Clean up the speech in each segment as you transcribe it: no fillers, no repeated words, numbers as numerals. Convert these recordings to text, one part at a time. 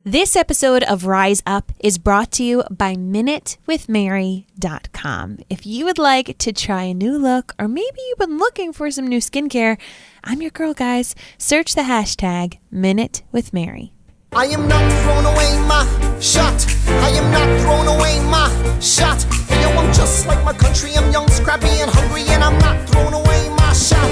This episode of Rise Up is brought to you by minutewithmary.com. If you would like to try a new look, or maybe you've been looking for some new skincare, I'm your girl, guys. Search the hashtag minutewithmary. I am not throwing away my shot. I am not throwing away my shot. Hey, yo, I'm just like my country. I'm young, scrappy, and hungry, and I'm not throwing away my shot.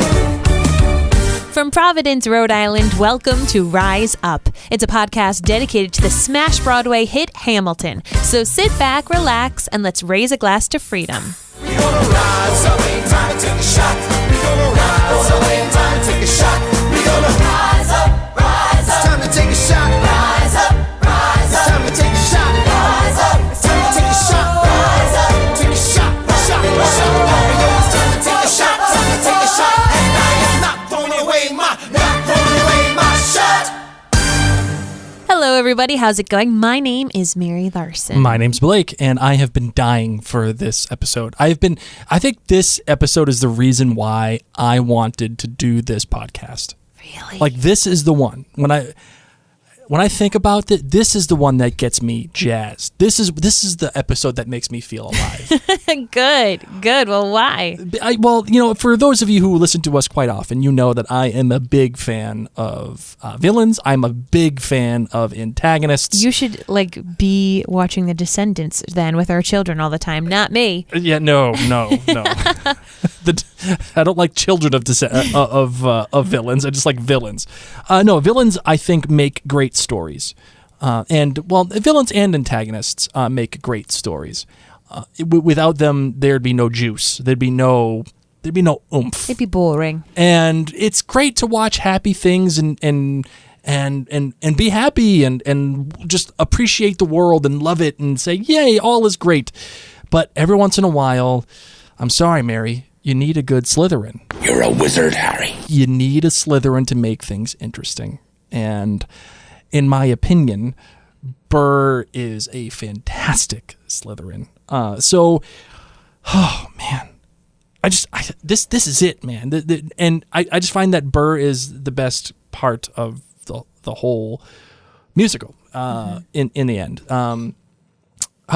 From Providence, Rhode Island, welcome to Rise Up. It's a podcast dedicated to the smash Broadway hit Hamilton. So sit back, relax, and let's raise a glass to freedom. We're gonna rise up, time to take a shot. We're gonna rise up, time to take a shot. We're gonna rise up, rise up. It's time to take a shot. Rise up, rise up. It's time to take a shot. Rise up. It's time to take a shot. Rise up. Take a shot, shot, shot. Hey, yo, it's time to take a shot. Time to take a shot. And I am not throwing away my shot. Hello, everybody. How's it going? My name is Mary Larson. My name's Blake, and I have been dying for this episode. I think this episode is the reason why I wanted to do this podcast. Really? Like, this is the one. When I think about it, this is the one that gets me jazzed. This is the episode that makes me feel alive. Good. Well, why? For those of you who listen to us quite often, you know that I am a big fan of villains. I'm a big fan of antagonists. You should be watching The Descendants then with our children all the time, not me. Yeah, no. I don't like children of villains. I just like villains. Villains I think make great stories, villains and antagonists make great stories. Without them, there'd be no juice. There'd be no oomph. It'd be boring. And it's great to watch happy things and be happy and just appreciate the world and love it and say, yay, all is great. But every once in a while, I'm sorry, Mary, you need a good Slytherin. You're a wizard, Harry. You need a Slytherin to make things interesting. And in my opinion, Burr is a fantastic Slytherin. This is it, man. And I just find that Burr is the best part of the whole musical in the end. How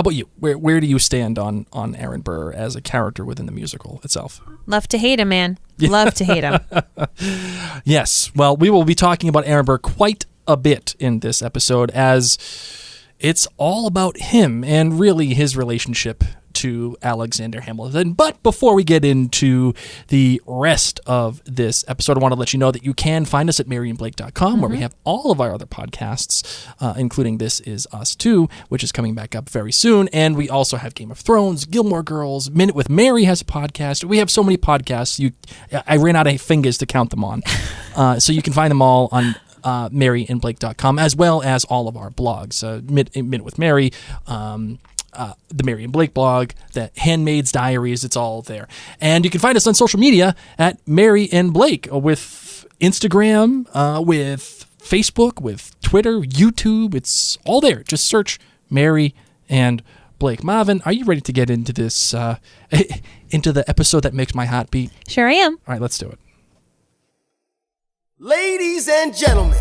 about you? Where do you stand on Aaron Burr as a character within the musical itself? Love to hate him, man. Love to hate him. Yes. Well, we will be talking about Aaron Burr quite a bit in this episode, as it's all about him and really his relationship to Alexander Hamilton. But before we get into the rest of this episode, I want to let you know that you can find us at maryandblake.com, where we have all of our other podcasts, including This Is Us Too, which is coming back up very soon. And we also have Game of Thrones, Gilmore Girls, Minute with Mary has a podcast. We have so many podcasts. I ran out of fingers to count them on. So you can find them all on maryandblake.com, as well as all of our blogs, Minute with Mary, the Mary and Blake blog, the Handmaid's Diaries, it's all there. And you can find us on social media at Mary and Blake, with Instagram, with Facebook, with Twitter, YouTube. It's all there. Just search Mary and Blake. Marvin, are you ready to get into this, into the episode that makes my heart beat? Sure I am. All right, let's do it. Ladies and gentlemen,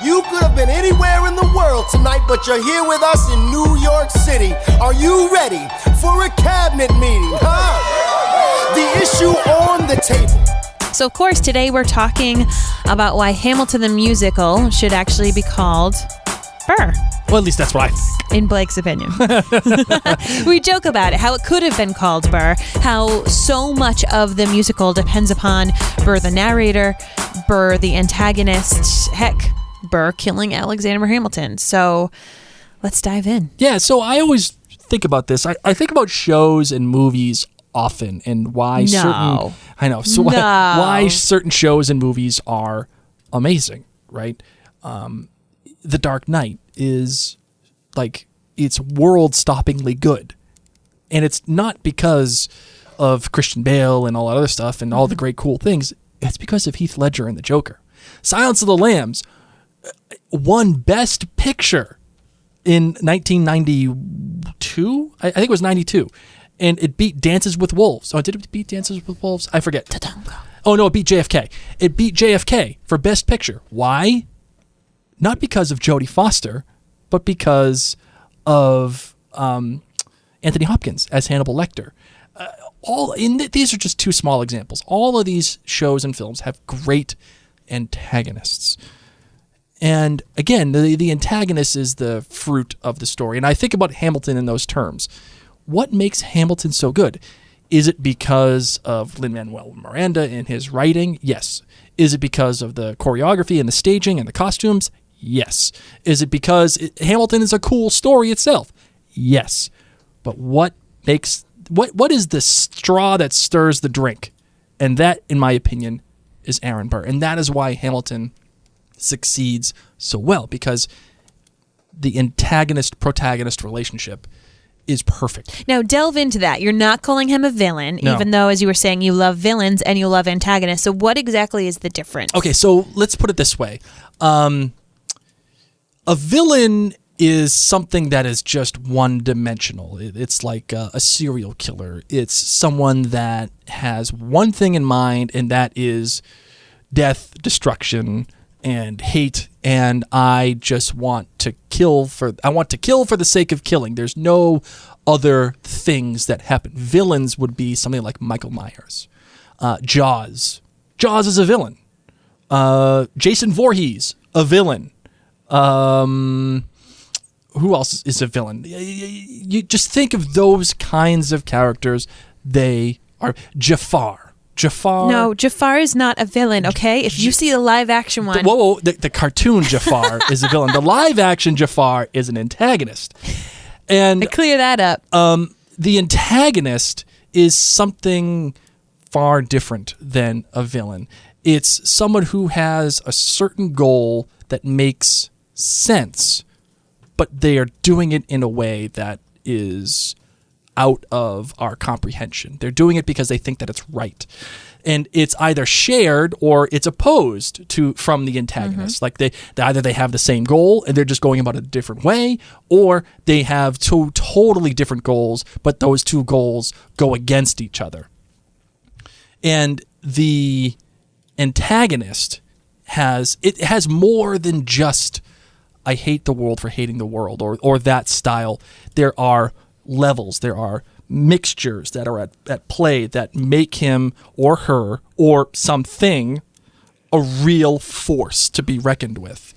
you could have been anywhere in the world tonight, but you're here with us in New York City. Are you ready for a cabinet meeting, huh? The issue on the table. So, of course, today we're talking about why Hamilton the musical should actually be called Burr. Well, at least that's what I think. In Blake's opinion. We joke about it, how it could have been called Burr, how so much of the musical depends upon Burr the narrator, Burr the antagonist, heck, Burr killing Alexander Hamilton. So let's dive in. Yeah, so I always think about this. I think about shows and movies often, and why why certain shows and movies are amazing, right? The Dark Knight is it's world-stoppingly good. And it's not because of Christian Bale and all that other stuff and all the great cool things. It's because of Heath Ledger and the Joker. Silence of the Lambs won Best Picture in 1992. I think it was 92. And it beat Dances with Wolves. Oh, did it beat Dances with Wolves? I forget. Oh, no, it beat JFK. It beat JFK for Best Picture. Why? Not because of Jodie Foster. but because of Anthony Hopkins as Hannibal Lecter. These are just two small examples. All of these shows and films have great antagonists. And again, the antagonist is the fruit of the story. And I think about Hamilton in those terms. What makes Hamilton so good? Is it because of Lin-Manuel Miranda and his writing? Yes. Is it because of the choreography and the staging and the costumes? Yes. Is it because Hamilton is a cool story itself? Yes. But what is the straw that stirs the drink? And that, in my opinion, is Aaron Burr. And that is why Hamilton succeeds so well, because the antagonist-protagonist relationship is perfect. Now, delve into that. You're not calling him a villain, No. even though, as you were saying, you love villains and you love antagonists. So what exactly is the difference? Okay, so let's put it this way. A villain is something that is just one-dimensional. It's like a serial killer. It's someone that has one thing in mind, and that is death, destruction, and hate, and I just want to kill for the sake of killing. There's no other things that happen. Villains would be something like Michael Myers. Jaws. Jaws is a villain. Jason Voorhees, a villain. Who else is a villain? You just think of those kinds of characters. They are Jafar. No, Jafar is not a villain, okay? If you see the live-action one... The cartoon Jafar is a villain. The live-action Jafar is an antagonist. And clear that up. The antagonist is something far different than a villain. It's someone who has a certain goal that makes sense, but they are doing it in a way that is out of our comprehension. They're doing it because they think that it's right. And it's either shared or it's opposed from the antagonist. Mm-hmm. Like they either they have the same goal and they're just going about it a different way, or they have two totally different goals, but those two goals go against each other. And the antagonist has more than just I hate the world for hating the world or that style. There are levels, there are mixtures that are at play that make him or her or something a real force to be reckoned with.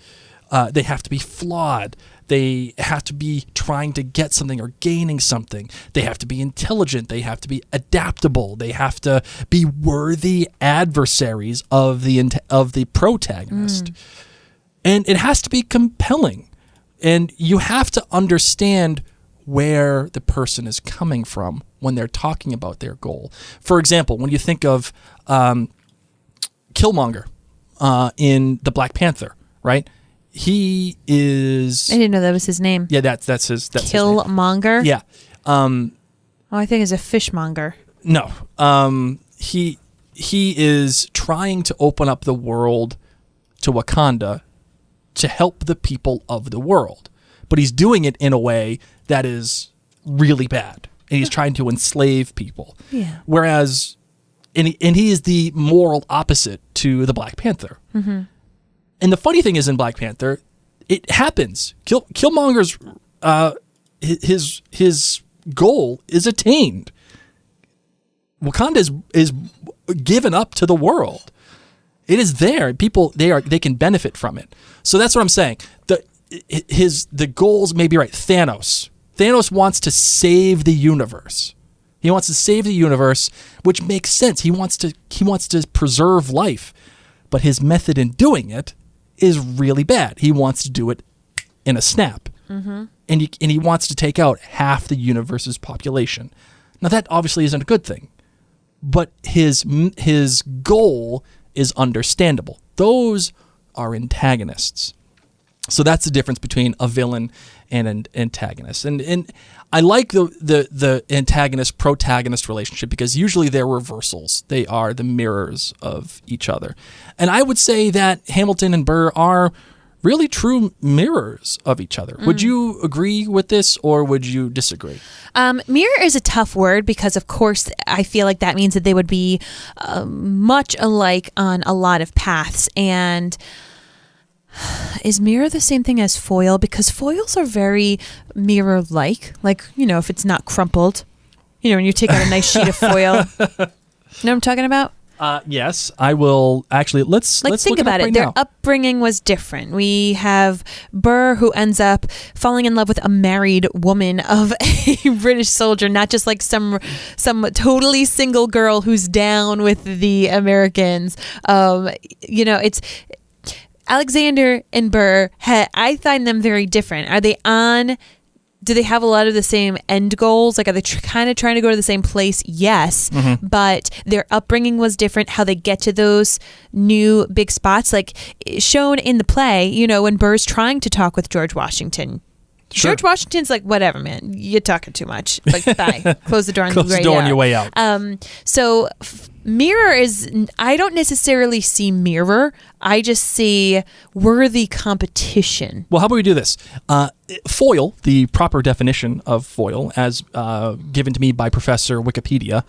They have to be flawed. They have to be trying to get something or gaining something. They have to be intelligent. They have to be adaptable. They have to be worthy adversaries of the protagonist. And it has to be compelling. And you have to understand where the person is coming from when they're talking about their goal. For example, when you think of Killmonger in the Black Panther, right? He is... I didn't know that was his name. Yeah, that's his Killmonger? Yeah. I think it's a fishmonger. No. He is trying to open up the world to Wakanda to help the people of the world. But he's doing it in a way that is really bad. And he's trying to enslave people. Yeah. Whereas, and he is the moral opposite to the Black Panther. Mm-hmm. And the funny thing is in Black Panther, it happens. Killmonger's, his goal is attained. Wakanda is given up to the world. It is there. People, they can benefit from it. So that's what I'm saying. The goals may be right. Thanos wants to save the universe. He wants to save the universe, which makes sense. He wants to preserve life, but his method in doing it is really bad. He wants to do it in a snap, and he wants to take out half the universe's population. Now that obviously isn't a good thing, but his goal is understandable. Those are antagonists. So that's the difference between a villain and an antagonist. And I like the antagonist-protagonist relationship because usually they're reversals. They are the mirrors of each other. And I would say that Hamilton and Burr are really true mirrors of each other. Would you agree with this or would you disagree? Mirror is a tough word because, of course, I feel like that means that they would be much alike on a lot of paths. And Is mirror the same thing as foil? Because foils are very mirror-like. Like, if it's not crumpled. When you take out a nice sheet of foil. You know what I'm talking about? Yes, I will. Actually, let's think look about it. right Their now. upbringing was different. We have Burr, who ends up falling in love with a married woman of a British soldier, not just like some totally single girl who's down with the Americans. It's Alexander and Burr. I find them very different. Are they on? Do they have a lot of the same end goals? Like, are they kind of trying to go to the same place? Yes. Mm-hmm. But their upbringing was different. How they get to those new big spots, like shown in the play, when Burr's trying to talk with George Washington. Sure. George Washington's like, whatever, man, you're talking too much. Like, bye. Close the door Close the door on your way out. So mirror is, I don't necessarily see mirror. I just see worthy competition. Well, how about we do this? Foil, the proper definition of foil, as given to me by Professor Wikipedia,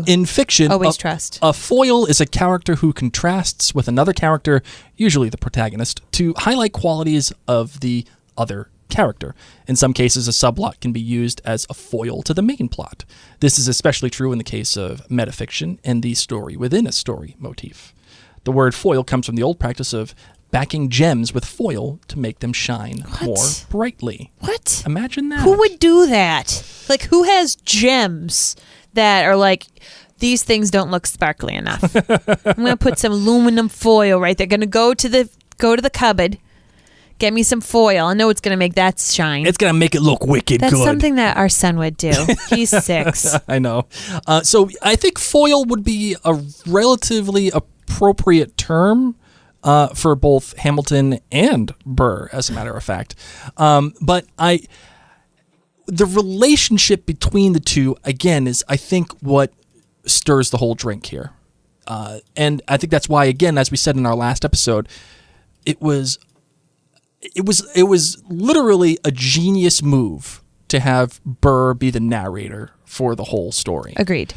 in fiction, always trust. A foil is a character who contrasts with another character, usually the protagonist, to highlight qualities of the other character. In some cases, a subplot can be used as a foil to the main plot. This is especially true in the case of metafiction and the story within a story motif. The word foil comes from the old practice of backing gems with foil to make them shine more brightly. What? Imagine that. Who would do that? Like, who has gems that are like, these things don't look sparkly enough? I'm going to put some aluminum foil right there. Going to go to the cupboard. Get me some foil. I know it's going to make that shine. It's going to make it look wicked That's good. That's something that our son would do. He's 6. I know. So I think foil would be a relatively appropriate term for both Hamilton and Burr, as a matter of fact. But the relationship between the two, again, is, I think, what stirs the whole drink here. And I think that's why, again, as we said in our last episode, it was literally a genius move to have Burr be the narrator for the whole story. Agreed.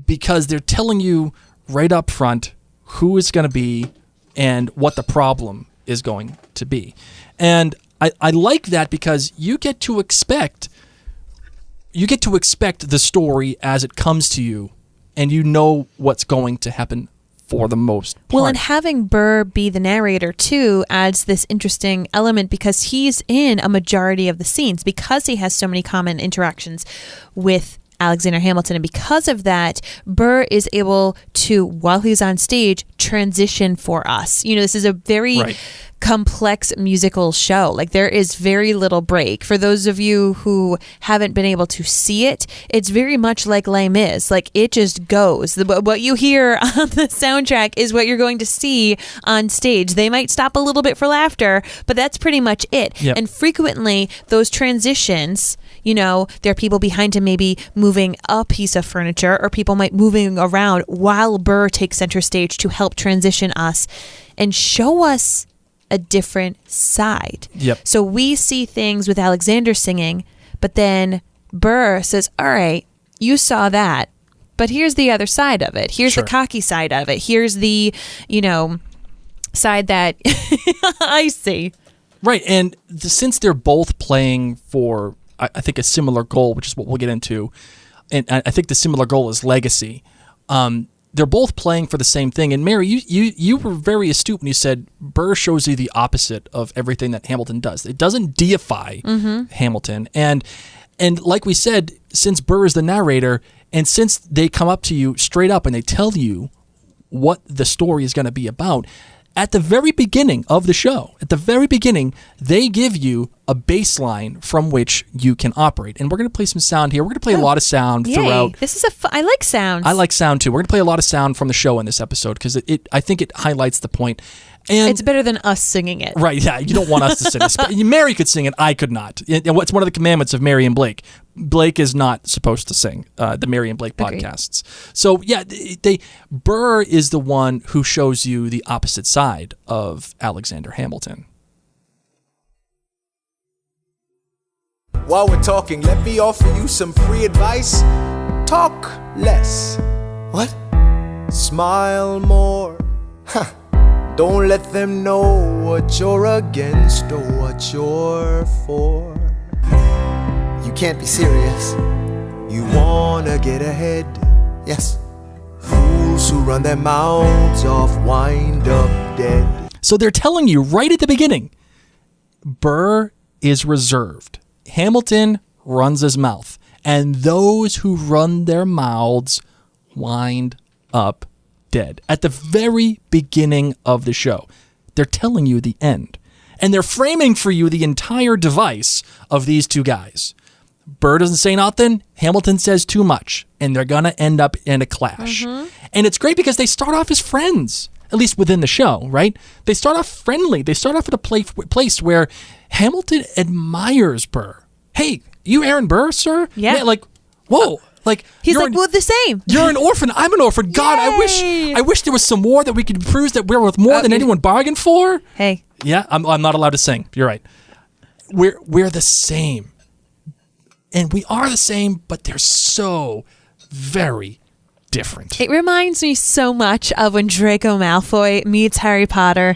Because they're telling you right up front who it's going to be and what the problem is going to be. And I like that because you get to expect the story as it comes to you, and you know what's going to happen for the most part. Well, and having Burr be the narrator, too, adds this interesting element because he's in a majority of the scenes because he has so many common interactions with Alexander Hamilton. And because of that, Burr is able to, while he's on stage, transition for us. This is a very complex musical show. Like, there is very little break. For those of you who haven't been able to see it, it's very much like Les Mis. Like, it just goes. What you hear on the soundtrack is what you're going to see on stage. They might stop a little bit for laughter, but that's pretty much it. Yep. And frequently, those transitions, there are people behind him maybe moving a piece of furniture, or people might moving around while Burr takes center stage to help transition us and show us a different side. Yep. So we see things with Alexander singing, but then Burr says, all right, you saw that, but here's the other side of it. Here's the cocky side of it. Here's the, side that I see. Right. And since they're both playing for, I think, a similar goal, which is what we'll get into, and I think the similar goal is legacy. They're both playing for the same thing. And Mary, you were very astute when you said Burr shows you the opposite of everything that Hamilton does. It doesn't deify Hamilton. And like we said, since Burr is the narrator, and since they come up to you straight up and they tell you what the story is going to be about, at the very beginning of the show, they give you a baseline from which you can operate. And we're going to play some sound here. We're going to play a lot of sound throughout. This is I like sound. I like sound too. We're going to play a lot of sound from the show in this episode because I think it highlights the point. And it's better than us singing it. Right, yeah. You don't want us to sing it. Mary could sing it. I could not. It's one of the commandments of Mary and Blake. Blake is not supposed to sing the Mary and Blake podcasts. So, yeah, Burr is the one who shows you the opposite side of Alexander Hamilton. While we're talking, let me offer you some free advice. Talk less. What? Smile more. Don't let them know what you're against or what you're for. You can't be serious. You wanna get ahead. Yes. Fools who run their mouths off wind up dead. So they're telling you right at the beginning, Burr is reserved. Hamilton runs his mouth. And those who run their mouths wind up dead. At the very beginning of the show, they're telling you the end. And they're framing for you the entire device of these two guys. Burr doesn't say nothing. Hamilton says too much. And they're going to end up in a clash. Mm-hmm. And it's great because they start off as friends, at least within the show, right? They start off friendly. They start off at a place where Hamilton admires Burr. Hey, you Aaron Burr, sir? Yeah. Like, whoa. Like he's like, we're the same. You're an orphan. I'm an orphan. God, Yay! I wish there was some more that we could prove that we're worth more than anyone bargained for. Hey. Yeah, I'm not allowed to sing. You're right. We're the same. And we are the same, but they're so very different. It reminds me so much of when Draco Malfoy meets Harry Potter,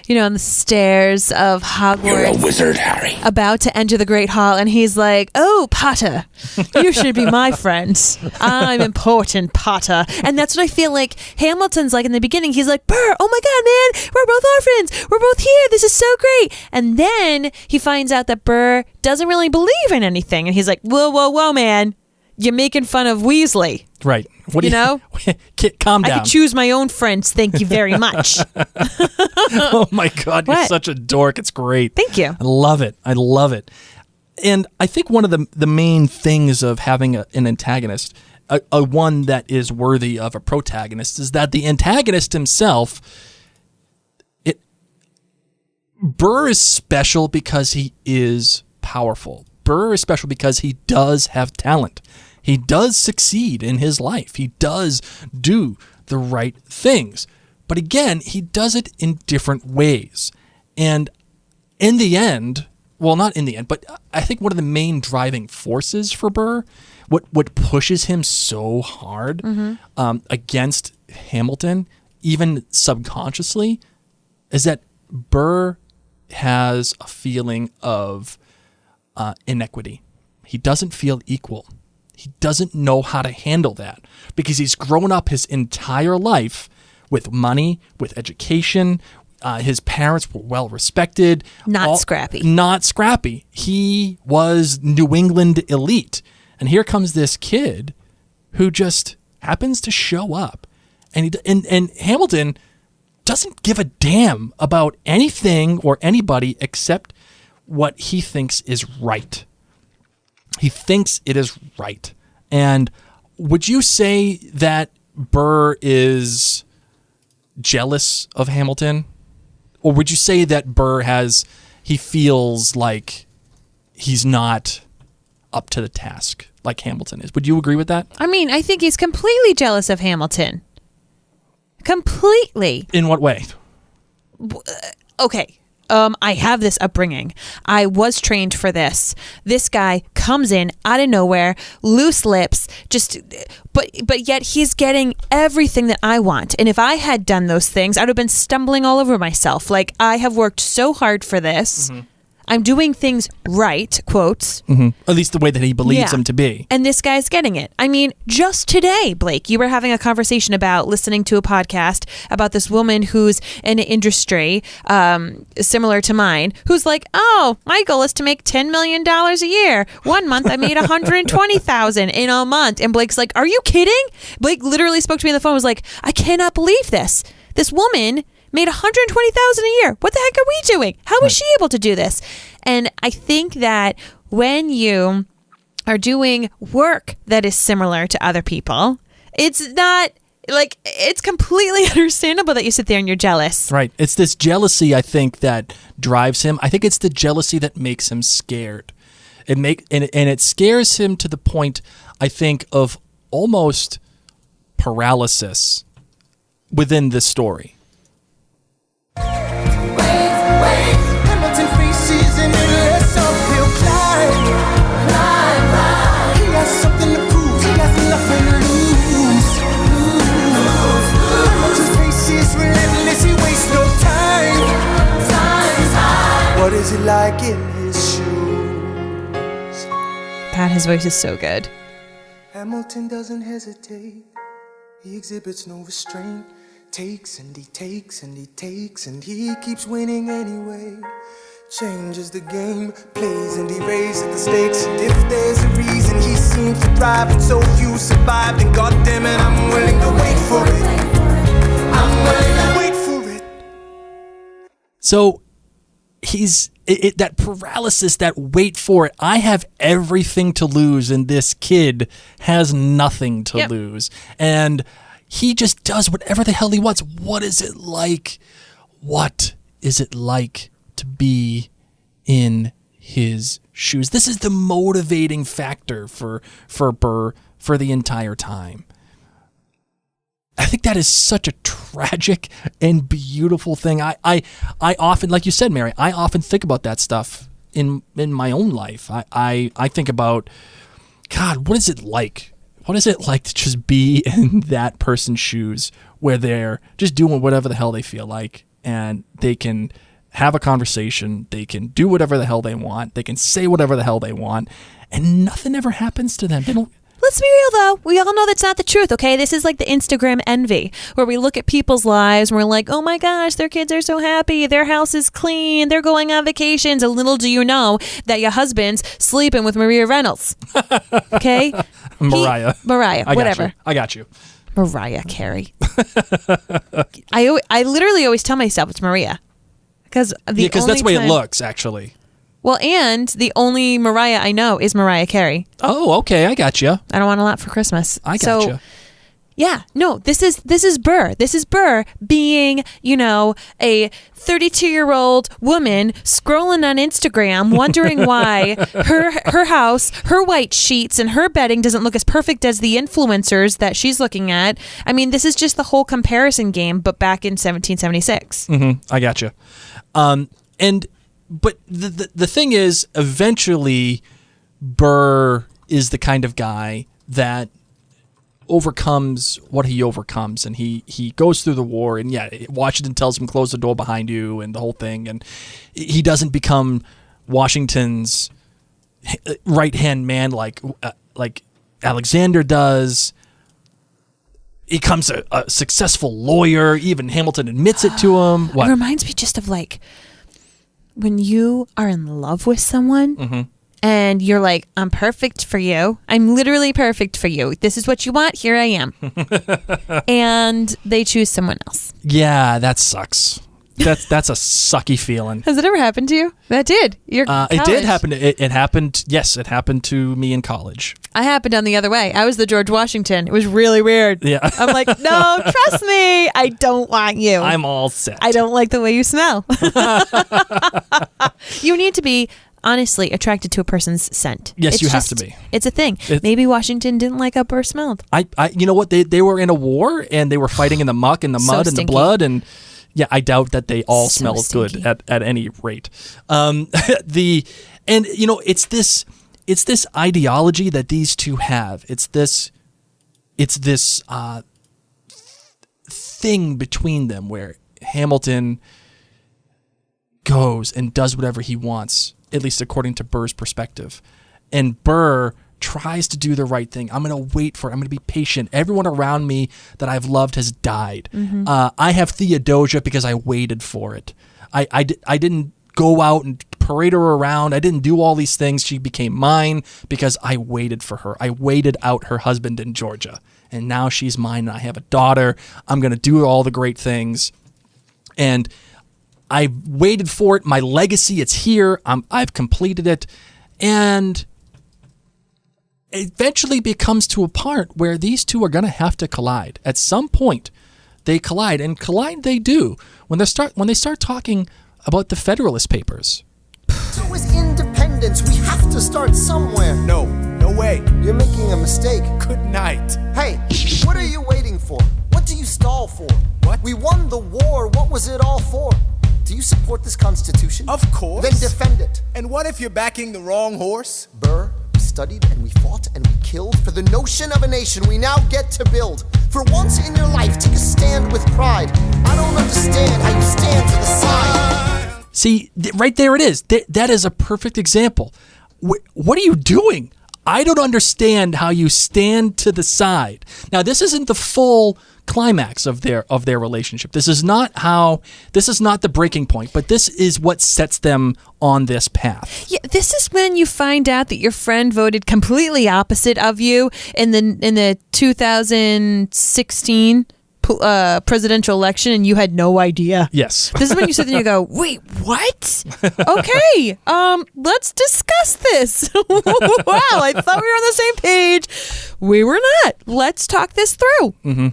on the stairs of Hogwarts. You're a wizard, Harry. About to enter the Great Hall, and he's like, "Oh, Potter, you should be my friend. I'm important, Potter." And that's what I feel like Hamilton's like in the beginning. He's like, "Burr, oh my God, man, we're both orphans. We're both here. This is so great." And then he finds out that Burr doesn't really believe in anything, and he's like, "Whoa, man. You're making fun of Weasley." Right. What do you know? Calm down. I could choose my own friends. Thank you very much. Oh my God, you're such a dork. It's great. Thank you. I love it. And I think one of the main things of having an antagonist, a one that is worthy of a protagonist, is that the antagonist himself, Burr is special because he is powerful. Burr is special because he does have talent. He does succeed in his life. He does do the right things. But again, he does it in different ways. And in the end, well, not in the end, but I think one of the main driving forces for Burr, what pushes him so hard against Hamilton, even subconsciously, is that Burr has a feeling of inequity. He doesn't feel equal. He doesn't know how to handle that because he's grown up his entire life with money, with education. His parents were well respected. Not scrappy. Not scrappy. He was New England elite. And here comes this kid who just happens to show up. And Hamilton doesn't give a damn about anything or anybody except what he thinks is right. He thinks it is right. And would you say that Burr is jealous of Hamilton? Or would you say that Burr he feels like he's not up to the task like Hamilton is? Would you agree with that? I mean, I think he's completely jealous of Hamilton. Completely. In what way? Okay. I have this upbringing. I was trained for this. This guy comes in out of nowhere, loose lips, but yet he's getting everything that I want. And if I had done those things, I would have been stumbling all over myself. Like, I have worked so hard for this. Mm-hmm. I'm doing things right, quotes. Mm-hmm. At least the way that he believes them to be. And this guy's getting it. I mean, just today, Blake, you were having a conversation about listening to a podcast about this woman who's in an industry similar to mine, who's like, "Oh, my goal is to make $10 million a year. 1 month I made $120,000 in a month." And Blake's like, "Are you kidding?" Blake literally spoke to me on the phone, was like, "I cannot believe this. This woman made $120,000 a year. What the heck are we doing? How is she able to do this?" And I think that when you are doing work that is similar to other people, it's not like, it's completely understandable that you sit there and you're jealous. Right. It's this jealousy, I think, that drives him. I think it's the jealousy that makes him scared. And it scares him to the point, I think, of almost paralysis within this story. Wait, Hamilton faces an endless uphill climb. He has something to prove, he has nothing to lose. Hamilton's pace is relentless, he wastes no time. his voice is so good. Hamilton doesn't hesitate. He exhibits no restraint. Takes and he takes and he takes and he keeps winning anyway. Changes the game, plays and he raises the stakes. And if there's a reason he seems to thrive and so few survive, then goddammit, I'm willing to wait for it. I'm willing to wait for it. So he's that paralysis, that wait for it. I have everything to lose, and this kid has nothing to lose. And he just does whatever the hell he wants. What is it like? What is it like to be in his shoes? This is the motivating factor for Burr for the entire time. I think that is such a tragic and beautiful thing. I often, like you said, Mary, I often think about that stuff in my own life. I think about, God, what is it like? What is it like to just be in that person's shoes where they're just doing whatever the hell they feel like, and they can have a conversation, they can do whatever the hell they want, they can say whatever the hell they want, and nothing ever happens to them. They don't. Let's be real, though. We all know that's not the truth, okay? This is like the Instagram envy, where we look at people's lives and we're like, oh my gosh, their kids are so happy, their house is clean, they're going on vacations, and little do you know that your husband's sleeping with Maria Reynolds, okay? Mariah, whatever. I got you. Mariah Carey. I literally always tell myself it's Maria. Because that's the way it looks, actually. Well, and the only Mariah I know is Mariah Carey. Oh, okay, I got you. I don't want a lot for Christmas. I got you. Yeah, no, this is Burr. This is Burr being, a 32-year-old woman scrolling on Instagram, wondering why her house, her white sheets, and her bedding doesn't look as perfect as the influencers that she's looking at. I mean, this is just the whole comparison game, but back in 1776. Mm-hmm. I got you. But the thing is, eventually, Burr is the kind of guy that overcomes what he overcomes, and he goes through the war, and Washington tells him close the door behind you and the whole thing, and he doesn't become Washington's right-hand man like Alexander does. He becomes a successful lawyer. Even Hamilton admits it to him. It reminds me just of when you are in love with someone and you're like, I'm perfect for you. I'm literally perfect for you. This is what you want. Here I am. And they choose someone else. Yeah, that sucks. That's a sucky feeling. Has it ever happened to you? That did. It did happen. It happened. Yes, it happened to me in college. I happened on the other way. I was the George Washington. It was really weird. Yeah. I'm like, no, trust me. I don't want you. I'm all set. I don't like the way you smell. You need to be honestly attracted to a person's scent. Yes, you have to be. It's a thing. Maybe Washington didn't like how Burr smelled. You know what? They were in a war, and they were fighting in the muck and the mud and the blood, and yeah, I doubt that they all smell good at any rate. It's this ideology that these two have. It's this thing between them where Hamilton goes and does whatever he wants, at least according to Burr's perspective, and Burr tries to do the right thing. I'm going to wait for it. I'm going to be patient. Everyone around me that I've loved has died. I have Theodosia because I waited for it. I didn't go out and parade her around. I didn't do all these things. She became mine because I waited for her. I waited out her husband in Georgia, and now she's mine, and I have a daughter. I'm going to do all the great things, and I waited for it. My legacy, it's here. I've completed it, and eventually becomes to a part where these two are going to have to collide. At some point, they collide, and collide they do when they start talking about the Federalist Papers. So is independence. We have to start somewhere. No way. You're making a mistake. Good night. Hey, what are you waiting for? What do you stall for? What? We won the war. What was it all for? Do you support this Constitution? Of course. Then defend it. And what if you're backing the wrong horse? Burr, we studied and we fought and we killed for the notion of a nation we now get to build. For once in your life, take a stand with pride. I don't understand how you stand to the side. See, right there it is. That is a perfect example. What are you doing? I don't understand how you stand to the side. Now, this isn't the full climax of their relationship. This is not the breaking point, but this is what sets them on this path. Yeah, this is when you find out that your friend voted completely opposite of you in the 2016 presidential election, and you had no idea. Yes. This is when you sit there and you go, wait, what? Okay, let's discuss this. Wow, I thought we were on the same page. We were not. Let's talk this through. Mm-hmm.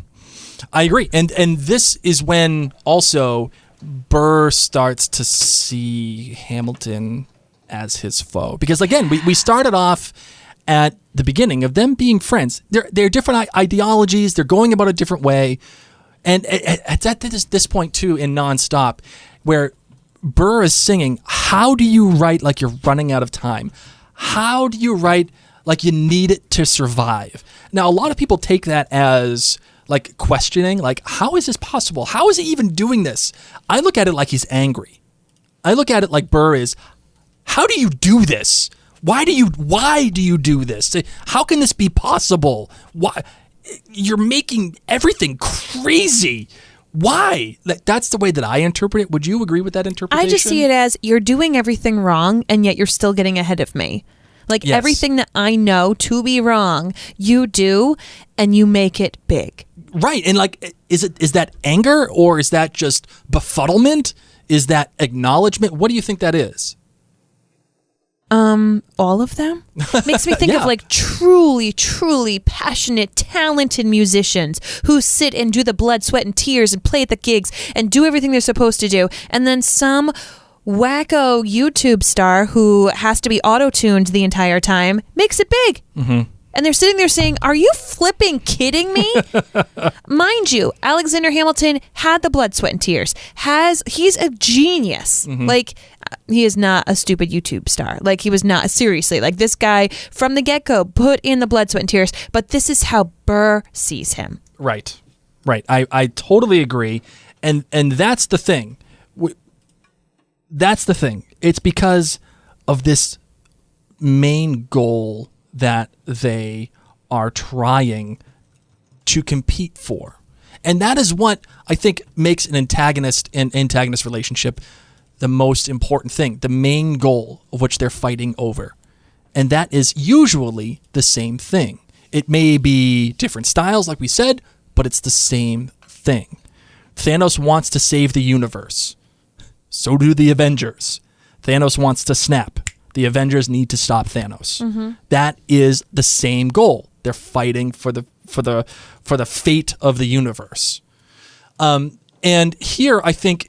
I agree. And this is when also Burr starts to see Hamilton as his foe. Because again, we started off at the beginning of them being friends. They're different ideologies. They're going about a different way. And at this point, too, in Nonstop, where Burr is singing, how do you write like you're running out of time? How do you write like you need it to survive? Now, a lot of people take that as like questioning, like, how is this possible? How is he even doing this? I look at it like he's angry. I look at it like Burr is, how do you do this? Why do you do this? How can this be possible? Why? You're making everything crazy. Why? That's the way that I interpret it. Would you agree with that interpretation? I just see it as you're doing everything wrong, and yet you're still getting ahead of me. Like, yes. Everything that I know to be wrong, you do, and you make it big. Right. And like, is that anger, or is that just befuddlement? Is that acknowledgement? What do you think that is? All of them? Makes me think Yeah. of like truly, truly passionate, talented musicians who sit and do the blood, sweat, and tears and play at the gigs and do everything they're supposed to do. And then some wacko YouTube star who has to be auto-tuned the entire time makes it big. Mm-hmm. And they're sitting there saying, are you flipping kidding me? Mind you, Alexander Hamilton had the blood, sweat, and tears. He's a genius. Mm-hmm. Like, he is not a stupid YouTube star. Like, he was not. Seriously. Like, this guy, from the get-go, put in the blood, sweat, and tears. But this is how Burr sees him. Right. I totally agree. And that's the thing. That's the thing. It's because of this main goal that they are trying to compete for. And that is what I think makes an antagonist and antagonist relationship the most important thing, the main goal of which they're fighting over. And that is usually the same thing. It may be different styles, like we said, but it's the same thing. Thanos wants to save the universe. So do the Avengers. Thanos wants to snap. The Avengers need to stop Thanos. Mm-hmm. That is the same goal. They're fighting for the fate of the universe. And here, I think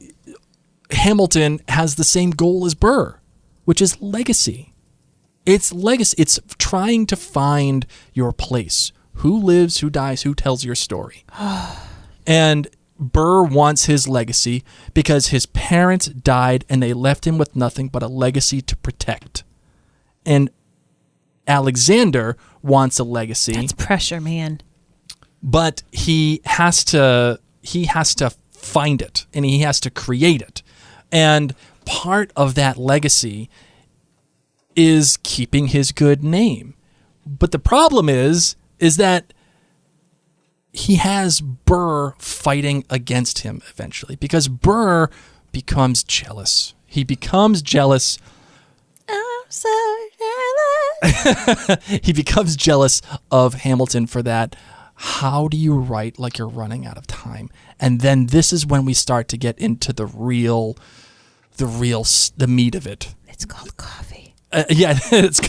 Hamilton has the same goal as Burr, which is legacy. It's legacy. It's trying to find your place. Who lives? Who dies? Who tells your story? And Burr wants his legacy because his parents died and they left him with nothing but a legacy to protect. And Alexander wants a legacy. That's pressure, man. But he has to find it and he has to create it. And part of that legacy is keeping his good name. But the problem is that he has Burr fighting against him eventually because Burr becomes jealous. He becomes jealous. I'm so jealous. He becomes jealous of Hamilton for that. How do you write like you're running out of time? And then this is when we start to get into the meat of it. It's called coffee. Yeah, it's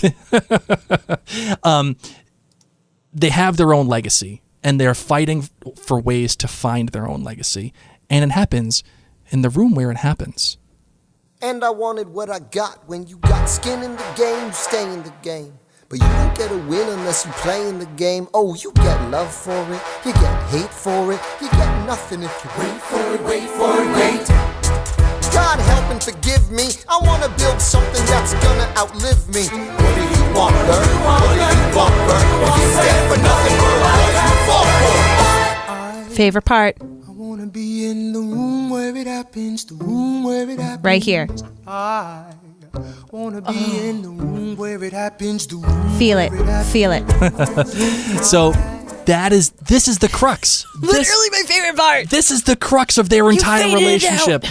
they have their own legacy. And they're fighting for ways to find their own legacy. And it happens in the room where it happens. And I wanted what I got. When you got skin in the game, you stay in the game. But you don't get a win unless you play in the game. Oh, you get love for it, you get hate for it, you get nothing if you wait for it, wait for it, wait. God help and forgive me. I want to build something that's gonna outlive me. What do you want, Burr? What do you want, Burr? If you stand for nothing, Burr, what do you fall for? Favorite part. I want to be in the room where it happens, the room where it happens. Right here. I want to be in the room where it happens, the Feel it. Feel it. So this is the crux. Literally my favorite part. This is the crux of their entire faded relationship.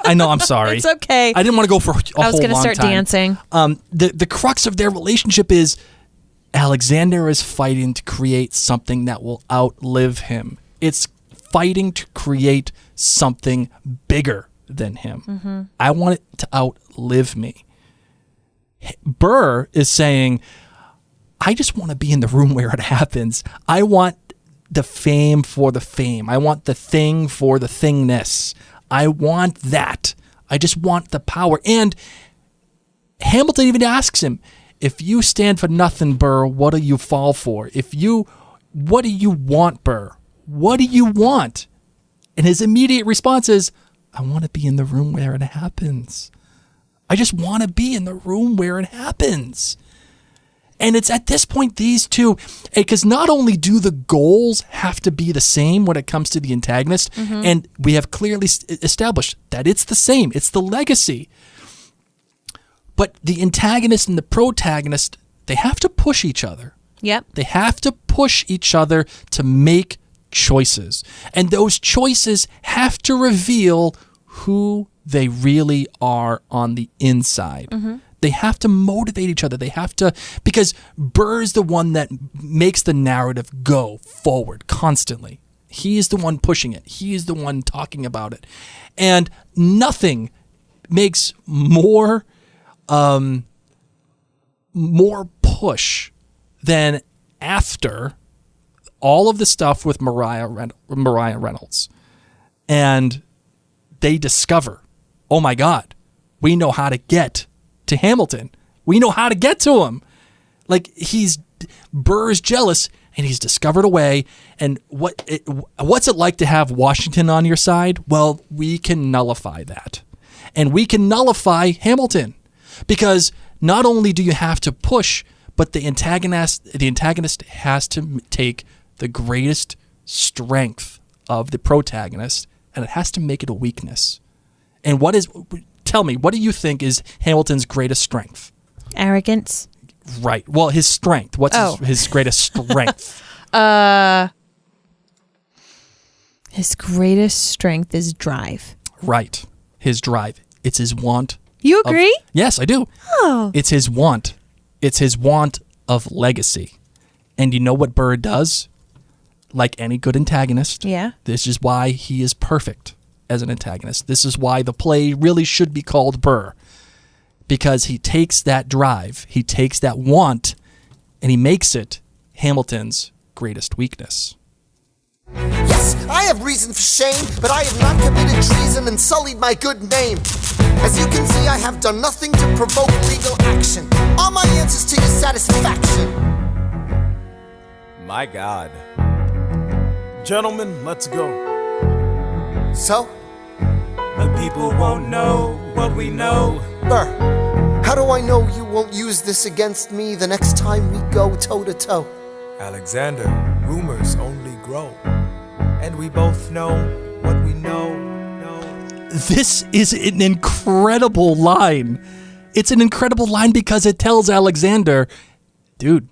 I know, I'm sorry. It's okay. I didn't want to go for a whole long time. I was going to start dancing. The crux of their relationship is Alexander is fighting to create something that will outlive him. It's fighting to create something bigger than him. Mm-hmm. I want it to outlive me. Burr is saying, I just want to be in the room where it happens. I want the fame for the fame. I want the thing for the thingness. I want that. I just want the power. And Hamilton even asks him, if you stand for nothing, Burr, what do you fall for? What do you want, Burr? What do you want? And his immediate response is, I want to be in the room where it happens. I just want to be in the room where it happens. And it's at this point, these two, because not only do the goals have to be the same when it comes to the antagonist, and we have clearly established that it's the same, it's the legacy. But the antagonist and the protagonist, they have to push each other. Yep. They have to push each other to make choices. And those choices have to reveal who they really are on the inside. They have to motivate each other. They have to, because Burr is the one that makes the narrative go forward constantly. He is the one pushing it. He is the one talking about it. And nothing makes more push than after all of the stuff with Mariah Reynolds. And they discover, oh my God, we know how to get to Hamilton. We know how to get to him. Like, Burr is jealous, and he's discovered a way. And what's it like to have Washington on your side? Well, we can nullify that. And we can nullify Hamilton. Because not only do you have to push, but the antagonist has to take the greatest strength of the protagonist, and it has to make it a weakness. And tell me, what do you think is Hamilton's greatest strength? Arrogance. Right. Well, his strength. What's his greatest strength? His greatest strength is drive. Right. His drive. It's his want. You agree? Yes, I do. Oh. It's his want. It's his want of legacy. And you know what Burr does? Like any good antagonist. Yeah. This is why he is perfect as an antagonist. This is why the play really should be called Burr. Because he takes that drive, he takes that want, and he makes it Hamilton's greatest weakness. Yes, I have reason for shame, but I have not committed treason and sullied my good name. As you can see, I have done nothing to provoke legal action. All my answers to your satisfaction. My God. Gentlemen, let's go. So? The people won't know what we know. Burr, how do I know you won't use this against me the next time we go toe-to-toe? Alexander, rumors only grow. And we both know what we know. This is an incredible line. It's an incredible line because it tells Alexander, dude,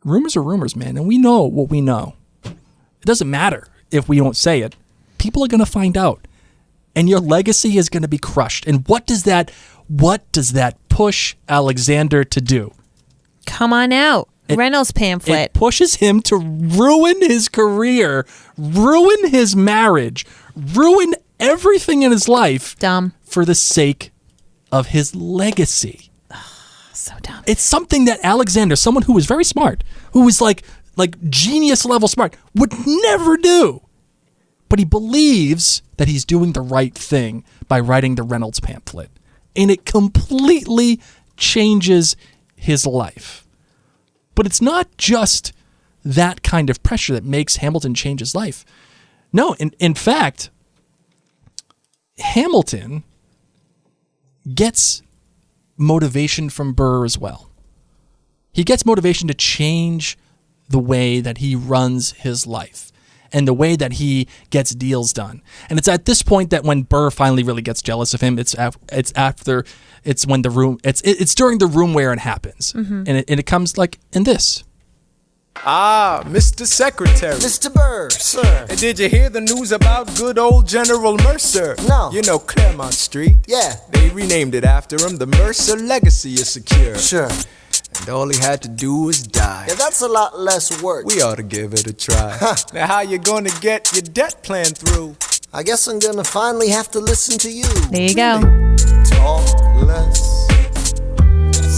rumors are rumors, man, and we know what we know. It doesn't matter if we don't say it. People are going to find out. And your legacy is going to be crushed. And what does that push Alexander to do? Come on out. Reynolds pamphlet. It pushes him to ruin his career, ruin his marriage, ruin everything in his life. Dumb. For the sake of his legacy. So dumb. It's something that Alexander, someone who was very smart, who was like genius level smart, would never do. But he believes that he's doing the right thing by writing the Reynolds pamphlet. And it completely changes his life. But it's not just that kind of pressure that makes Hamilton change his life. No, in fact, Hamilton gets motivation from Burr as well. He gets motivation to change the way that he runs his life. and the way that he gets deals done. And it's at this point that when Burr finally really gets jealous of him, it's when it's during the room where it happens. And it comes like in this. Ah, Mr. Secretary. Mr. Burr, sir. And did you hear the news about good old General Mercer? No. You know Claremont Street? Yeah. They renamed it after him. The Mercer legacy is secure. Sure. And all he had to do was die. Yeah, that's a lot less work. We ought to give it a try. Now how you gonna get your debt plan through? I guess I'm gonna finally have to listen to you. There you go. Talk less,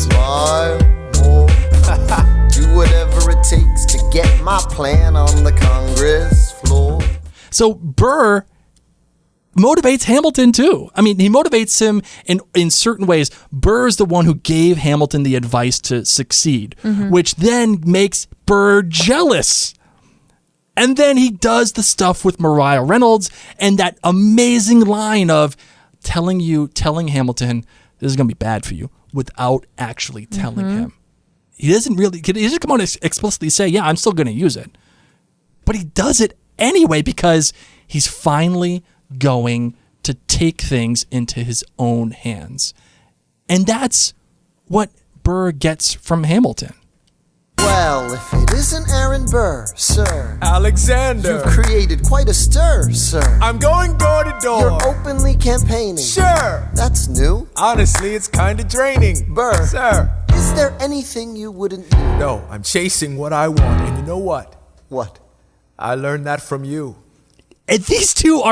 smile more, do whatever it takes to get my plan on the Congress floor. So Burr motivates Hamilton too. I mean, he motivates him in certain ways. Burr's the one who gave Hamilton the advice to succeed, which then makes Burr jealous. And then he does the stuff with Mariah Reynolds and that amazing line of telling Hamilton, this is going to be bad for you, without actually telling him. He doesn't come out and explicitly say, yeah, I'm still going to use it. But he does it anyway because he's finally going to take things into his own hands. And that's what Burr gets from Hamilton. Well, if it isn't Aaron Burr, sir. Alexander. You've created quite a stir, sir. I'm going door to door. You're openly campaigning. Sure. That's new. Honestly, it's kind of draining. Burr. Sir. Is there anything you wouldn't do? No, I'm chasing what I want. And you know what? What? I learned that from you. And these two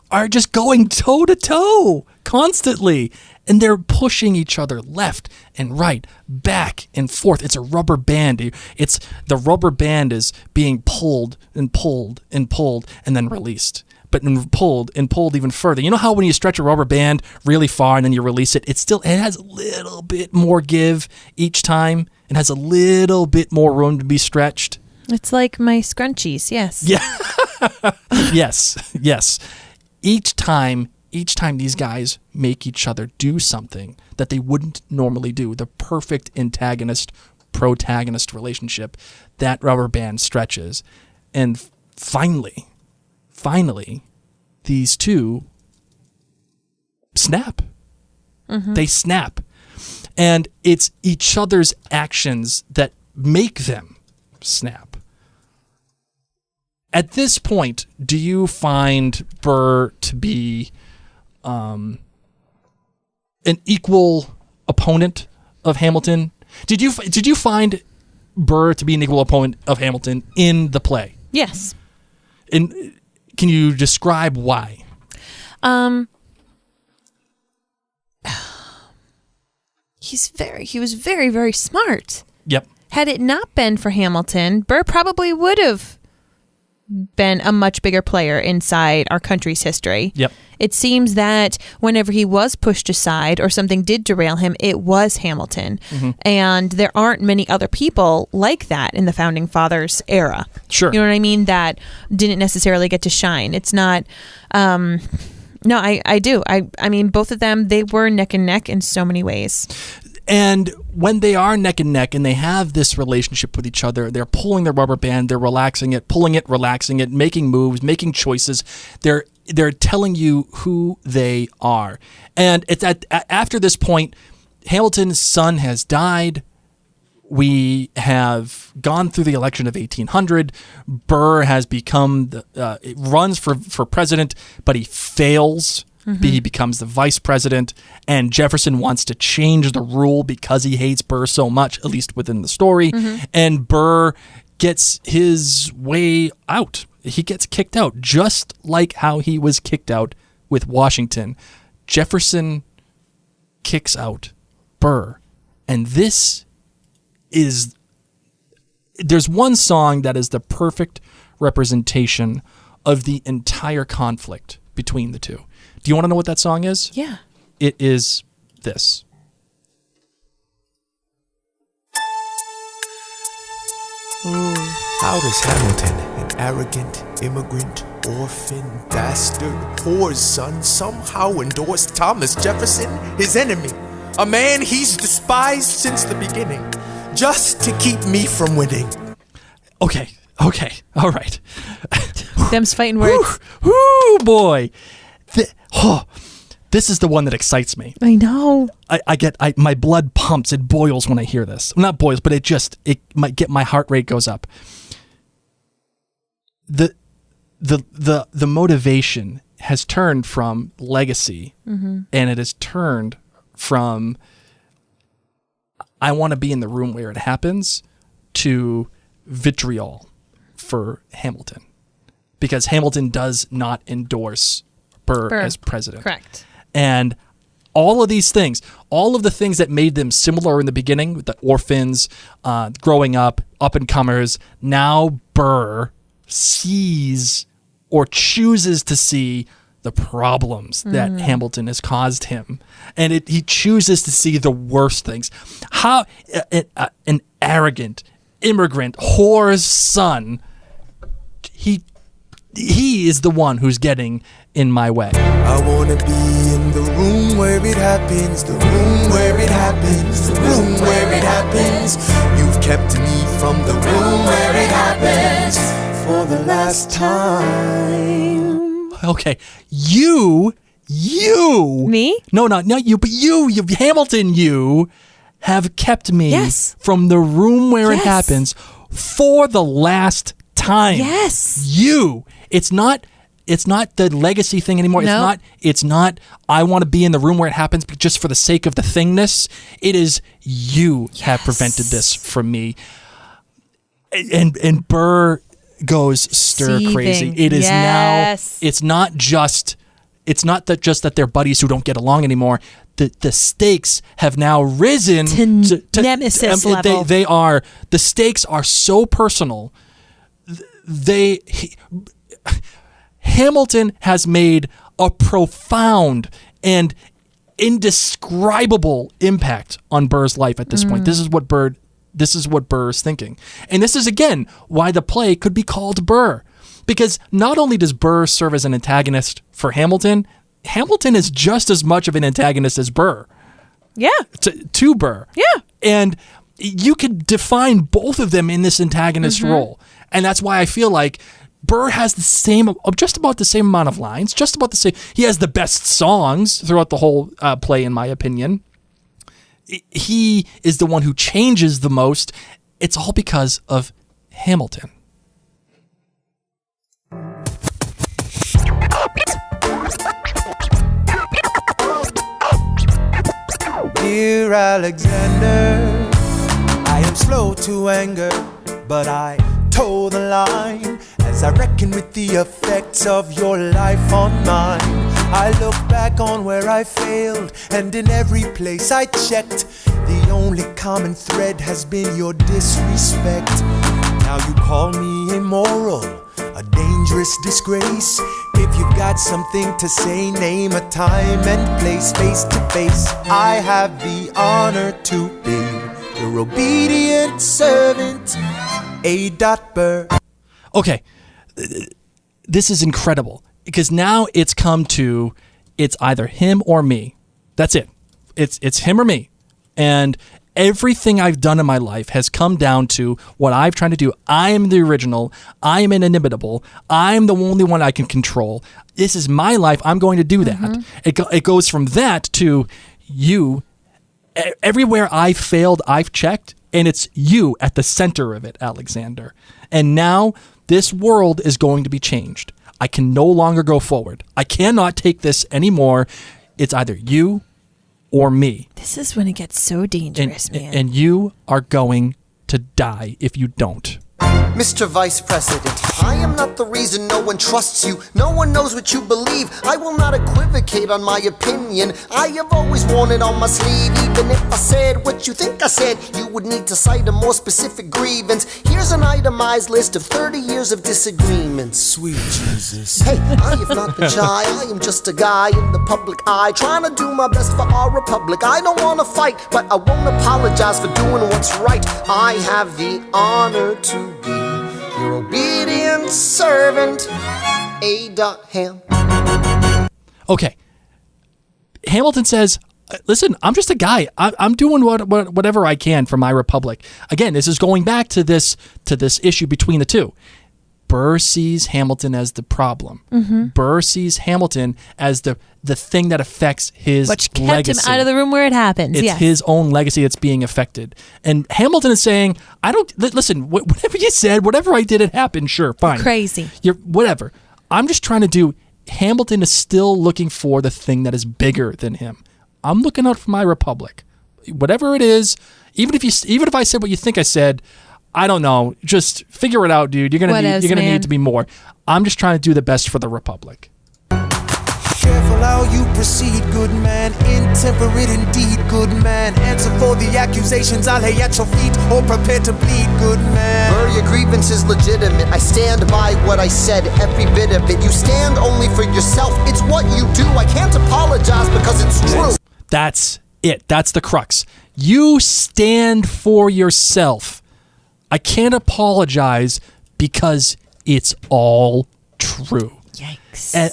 are just going toe to toe constantly. And they're pushing each other left and right, back and forth. It's a rubber band. The rubber band is being pulled and pulled and pulled and then released. But pulled and pulled even further. You know how when you stretch a rubber band really far and then you release it, it has a little bit more give each time. It has a little bit more room to be stretched. It's like my scrunchies, yes. Yeah. Yes. Each time these guys make each other do something that they wouldn't normally do, the perfect antagonist-protagonist relationship, that rubber band stretches. And finally, these two snap. They snap. And it's each other's actions that make them snap. At this point, do you find Burr to be an equal opponent of Hamilton? Did you find Burr to be an equal opponent of Hamilton in the play? Yes. And can you describe why? He was very, very smart. Yep. Had it not been for Hamilton, Burr probably would have been a much bigger player inside our country's history. Yep. It seems that whenever he was pushed aside or something did derail him, it was Hamilton. And there aren't many other people like that in the Founding Fathers era. Sure. You know what I mean? That didn't necessarily get to shine. It's not... no, I do. I mean, both of them, they were neck and neck in so many ways. And when they are neck and neck and they have this relationship with each other, they're pulling their rubber band, they're relaxing it, pulling it, relaxing it, making moves, making choices. They're telling you who they are. And it's after this point, Hamilton's son has died. We have gone through the election of 1800. Burr has become runs for president, but he fails. He becomes the vice president, and Jefferson wants to change the rule because he hates Burr so much, at least within the story. And Burr gets his way out. He gets kicked out, just like how he was kicked out with Washington. Jefferson kicks out Burr, and there's one song that is the perfect representation of the entire conflict between the two. Do you want to know what that song is? Yeah. It is this. How does Hamilton, an arrogant immigrant, orphan, bastard, poor son, somehow endorse Thomas Jefferson, his enemy, a man he's despised since the beginning, just to keep me from winning? Okay, all right. Them's fighting words. Whoo, boy. This is the one that excites me. I know. My blood pumps. It boils when I hear this. Not boils, but it might get my heart rate goes up. The motivation has turned from legacy, and it has turned from I want to be in the room where it happens to vitriol for Hamilton, because Hamilton does not endorse Burr as president. Correct. And all of these things, all of the things that made them similar in the beginning, with the orphans, growing up and comers, now Burr sees or chooses to see the problems that Hamilton has caused him. And he chooses to see the worst things. How an arrogant, immigrant, whore's son, he is the one who's getting in my way. I wanna be in the room where it happens, the room where it happens, the room where it happens. You've kept me from the room where it happens for the last time. Okay, you Me? No, not you, but you Hamilton, you have kept me from the room where it happens for the last time. Yes. It's not the legacy thing anymore. No. It's not I want to be in the room where it happens just for the sake of the thingness. It is you have prevented this from me. And Burr goes stir crazy. It is now. It's not just that they're buddies who don't get along anymore. The stakes have now risen to nemesis level. The stakes are so personal. Hamilton has made a profound and indescribable impact on Burr's life at this point. This is what Burr is thinking. And this is, again, why the play could be called Burr. Because not only does Burr serve as an antagonist for Hamilton, Hamilton is just as much of an antagonist as Burr. Yeah. To Burr. Yeah. And you could define both of them in this antagonist role. And that's why I feel like Burr has just about the same amount of lines, just about the same. He has the best songs throughout the whole play, in my opinion. He is the one who changes the most. It's all because of Hamilton. Dear Alexander, I am slow to anger, but I toe the line as I reckon with the effects of your life on mine. I look back on where I failed, and in every place I checked, the only common thread has been your disrespect. Now you call me immoral, a dangerous disgrace. If you've got something to say, name a time and place. Face to face, I have the honor to be your obedient servant, A. Burr. Okay, this is incredible, because now it's come to, it's either him or me. That's it. It's him or me. And everything I've done in my life has come down to what I've tried to do. I am the original. I am inimitable. I'm the only one I can control. This is my life. I'm going to do that. It goes from that to you. Everywhere I failed, I've checked, and it's you at the center of it, Alexander. And now this world is going to be changed. I can no longer go forward. I cannot take this anymore. It's either you or me. This is when it gets so dangerous, man. And you are going to die if you don't. Mr. Vice President, I am not the reason no one trusts you. No one knows what you believe. I will not equivocate on my opinion. I have always worn it on my sleeve. Even if I said what you think I said, you would need to cite a more specific grievance. Here's an itemized list of 30 years of disagreements. Sweet Jesus. Hey, I have not been shy. I am just a guy in the public eye, trying to do my best for our republic. I don't want to fight, but I won't apologize for doing what's right. I have the honor to be your obedient servant, A. Ham. Okay. Hamilton says, listen, I'm just a guy. I'm doing whatever I can for my republic. Again, this is going back to this issue between the two. Burr sees Hamilton as the problem. Burr sees Hamilton as the thing that affects his Which kept legacy. him out of the room where it happens. It's his own legacy that's being affected. And Hamilton is saying, listen, whatever you said, whatever I did, it happened. Sure, fine. Crazy. Whatever. I'm just trying to do, Hamilton is still looking for the thing that is bigger than him. I'm looking out for my republic. Whatever it is, even if I said what you think I said, I don't know. Just figure it out, dude. You're gonna need to be more. I'm just trying to do the best for the republic. Careful how you proceed, good man. Intemperate indeed, good man. Answer for the accusations I'll lay at your feet, or prepare to bleed, good man. Burr, your grievance is legitimate. I stand by what I said, every bit of it. You stand only for yourself. It's what you do. I can't apologize because it's true. That's it. That's the crux. You stand for yourself. I can't apologize because it's all true. Yikes. And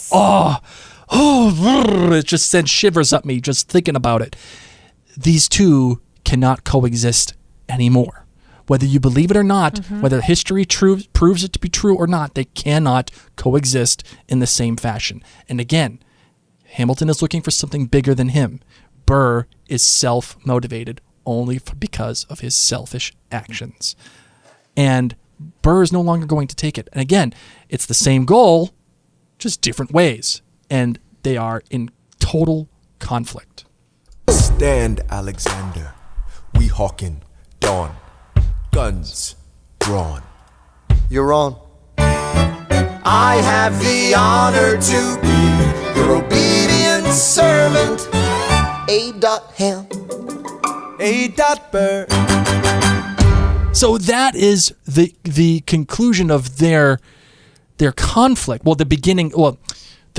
it just sends shivers up me just thinking about it. These two cannot coexist anymore. Whether you believe it or not, whether history proves it to be true or not, they cannot coexist in the same fashion. And again, Hamilton is looking for something bigger than him. Burr is self-motivated only because of his selfish actions. And Burr is no longer going to take it. And again, it's the same goal, just different ways. And they are in total conflict. Stand, Alexander. We hawking dawn. Guns drawn. You're on. I have the honor to be your obedient servant. A. Ham. A. Burr. So that is the conclusion of their conflict. Well, the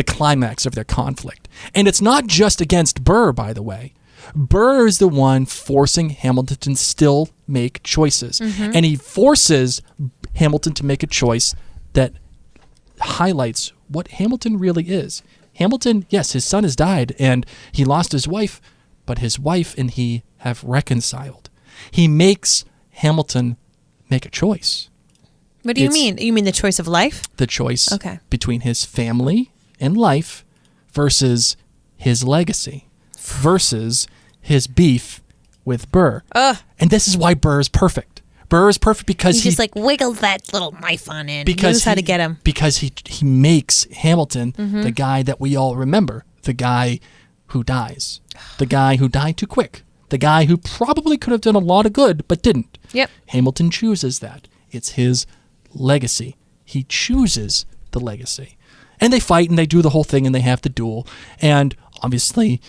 climax of their conflict. And it's not just against Burr, by the way. Burr is the one forcing Hamilton to still make choices. And he forces Hamilton to make a choice that highlights what Hamilton really is. Hamilton, yes, his son has died and he lost his wife, but his wife and he have reconciled. He makes Hamilton make a choice. What do you mean? You mean the choice of life? The choice between his family and life versus his legacy versus his beef with Burr. And this is why Burr is perfect. Burr is perfect because he just wiggles that little knife on it. He knows how to get him. Because he makes Hamilton the guy that we all remember, the guy who dies, the guy who died too quick, the guy who probably could have done a lot of good but didn't. Yep. Hamilton chooses that. It's his legacy. He chooses the legacy. And they fight and they do the whole thing and they have the duel. And obviously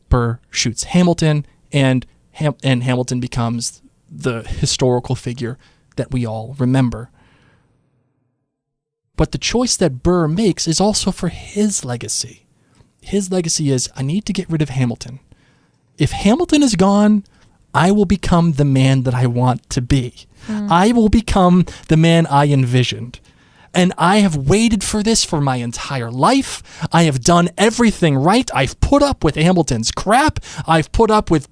Burr shoots Hamilton and Hamilton becomes the historical figure that we all remember. But the choice that Burr makes is also for his legacy. His legacy is, I need to get rid of Hamilton. If Hamilton is gone, I will become the man that I want to be. I will become the man I envisioned. And I have waited for this for my entire life. I have done everything right. I've put up with Hamilton's crap. I've put up with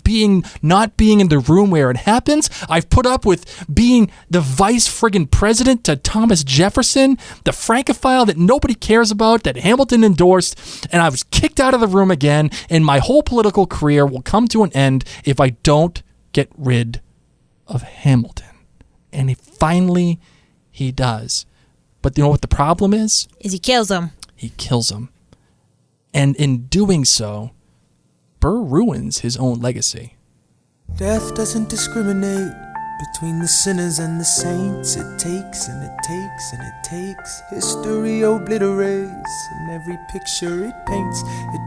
not being in the room where it happens. I've put up with being the vice friggin' president to Thomas Jefferson, the Francophile that nobody cares about, that Hamilton endorsed, and I was kicked out of the room again, and my whole political career will come to an end if I don't get rid of Hamilton. And finally, he does. But you know what the problem is? He kills him. He kills him. And in doing so, Burr ruins his own legacy. Death doesn't discriminate between the sinners and the saints. It takes and it takes and it takes. History obliterates, and every picture it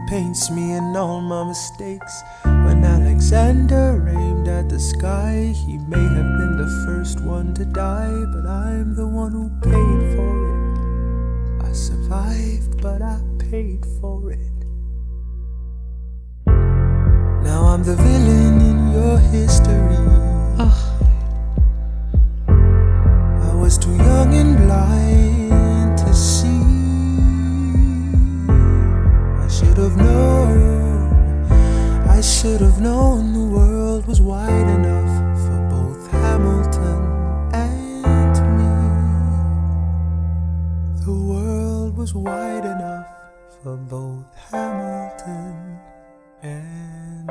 paints me and all my mistakes. When Alexander aimed at the sky, he may have been the first one to die, but I'm the one who paid for it. I survived, but I paid for it. Now I'm the villain in your history. I was too young and blind to see. I should have known the world was wide enough for both Hamilton and me. for both Hamilton and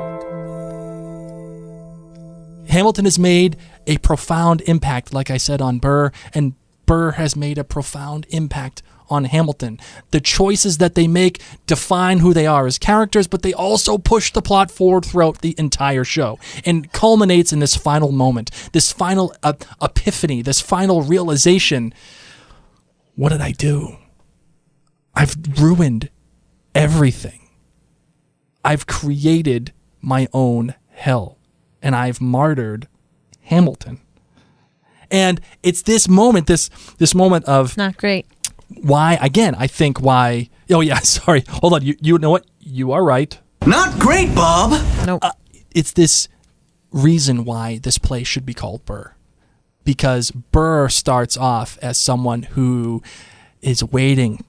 me. Hamilton has made a profound impact, like I said, on Burr, and Burr has made a profound impact on Hamilton. The choices that they make define who they are as characters, but they also push the plot forward throughout the entire show and culminates in this final moment, this final epiphany, this final realization. What did I do? I've ruined everything. I've created my own hell, and I've martyred Hamilton. And it's this moment, this moment of Not great. why, again, I think why, oh yeah, sorry, hold on, you know what? You are right. Not great, Bob. Nope. It's this reason why this play should be called Burr. Because Burr starts off as someone who is waiting,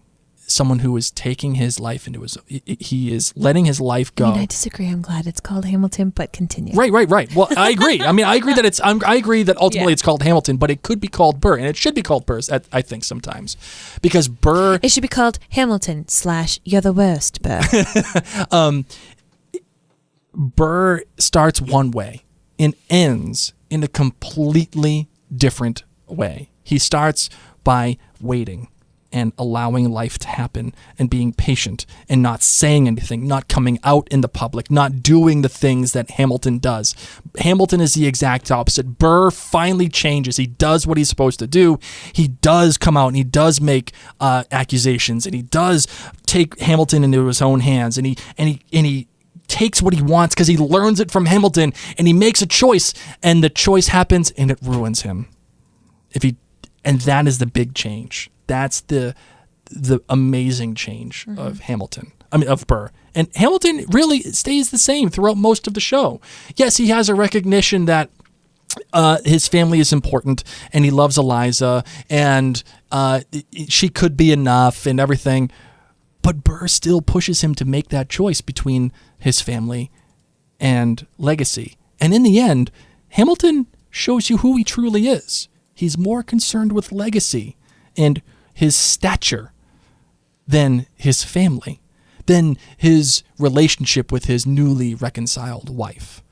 someone who is taking his life into his, he is letting his life go. I mean, I disagree. I'm glad it's called Hamilton, but continue. Right. Well, I agree. I mean, I agree that I agree that ultimately it's called Hamilton, but it could be called Burr, and it should be called Burr, I think, sometimes. Because Burr... It should be called Hamilton / You're the Worst, Burr. Burr starts one way and ends in a completely different way. He starts by waiting and allowing life to happen and being patient and not saying anything, not coming out in the public, not doing the things that Hamilton does. Hamilton is the exact opposite. Burr finally changes. He does what he's supposed to do. He does come out and he does make accusations, and he does take Hamilton into his own hands, and he takes what he wants because he learns it from Hamilton, and he makes a choice, and the choice happens and it ruins him. And that is the big change. That's the amazing change of Hamilton. I mean, of Burr. And Hamilton really stays the same throughout most of the show. Yes, he has a recognition that his family is important, and he loves Eliza, and she could be enough and everything. But Burr still pushes him to make that choice between his family and legacy. And in the end, Hamilton shows you who he truly is. He's more concerned with legacy and his stature than his family, than his relationship with his newly reconciled wife.